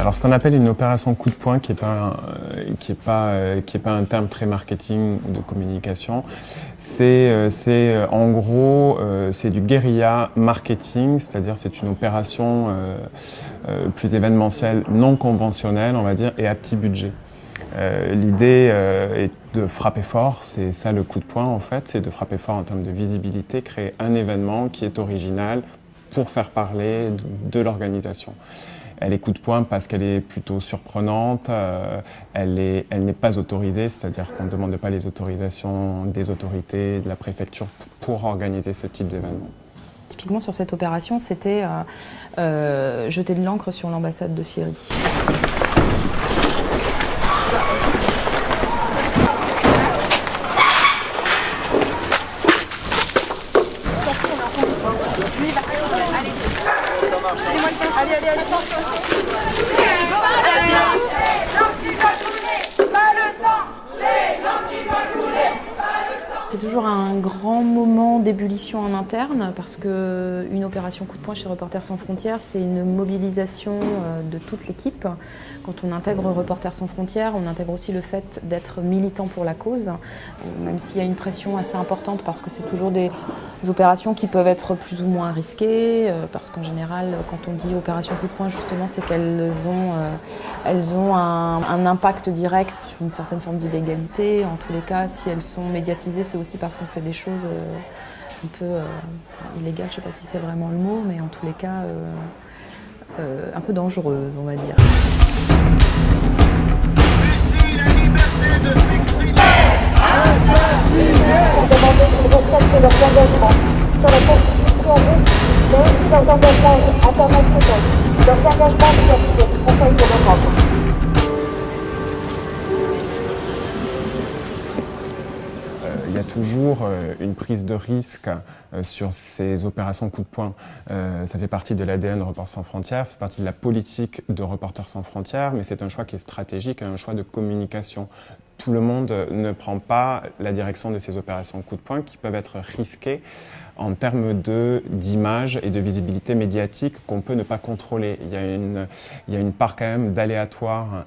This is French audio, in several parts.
Alors, ce qu'on appelle une opération coup de poing, qui est pas un terme très marketing ou de communication, c'est en gros c'est du guérilla marketing, c'est-à-dire c'est une opération plus événementielle, non conventionnelle, on va dire, et à petit budget. L'idée est de frapper fort, c'est ça le coup de poing en fait, c'est de frapper fort en termes de visibilité, créer un événement qui est original pour faire parler de l'organisation. Elle est coup de poing parce qu'elle est plutôt surprenante, elle n'est pas autorisée, c'est-à-dire qu'on ne demande pas les autorisations des autorités, de la préfecture pour organiser ce type d'événement. Typiquement sur cette opération, c'était jeter de l'encre sur l'ambassade de Syrie. C'est toujours un grand moment d'ébullition en interne parce qu'une opération coup de poing chez Reporters sans frontières, c'est une mobilisation de toute l'équipe. Quand on intègre Reporters sans frontières, on intègre aussi le fait d'être militant pour la cause, même s'il y a une pression assez importante parce que c'est toujours des opérations qui peuvent être plus ou moins risquées, parce qu'en général, quand on dit opération coup de poing, justement, c'est qu'elles ont un impact direct sur une certaine forme d'illégalité. En tous les cas, si elles sont médiatisées, c'est aussi parce qu'on fait des choses un peu illégales, je ne sais pas si c'est vraiment le mot, mais en tous les cas un peu dangereuses, on va dire. Ici, la liberté de s'exprimer. Assassiner. Pour demander qu'ils respectent leurs engagements sur la Constitution russe, mais aussi leurs engagements internationaux, leurs engagements vis-à-vis du Conseil de l'Europe. Il y a toujours une prise de risque sur ces opérations coup de poing. Ça fait partie de l'ADN de Reporters sans frontières, ça fait partie de la politique de Reporters sans frontières, mais c'est un choix qui est stratégique, un choix de communication. Tout le monde ne prend pas la direction de ces opérations coup de poing qui peuvent être risquées en termes d'image et de visibilité médiatique qu'on peut ne pas contrôler. Il y a une part quand même d'aléatoire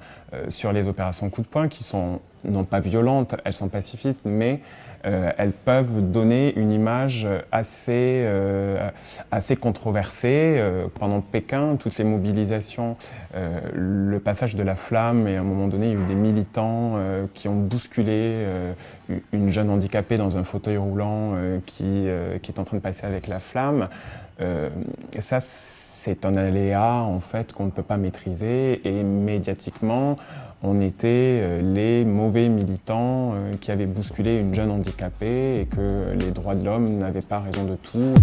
sur les opérations coup de poing qui sont non pas violentes, elles sont pacifistes, mais elles peuvent donner une image assez controversée. Pendant Pékin, toutes les mobilisations, le passage de la flamme, et à un moment donné, il y a eu des militants qui ont bousculé une jeune handicapée dans un fauteuil roulant qui est en train de passer avec la flamme. Ça, c'est un aléa en fait qu'on ne peut pas maîtriser, et médiatiquement, on était les mauvais militants qui avaient bousculé une jeune handicapée et que les droits de l'homme n'avaient pas raison de tout.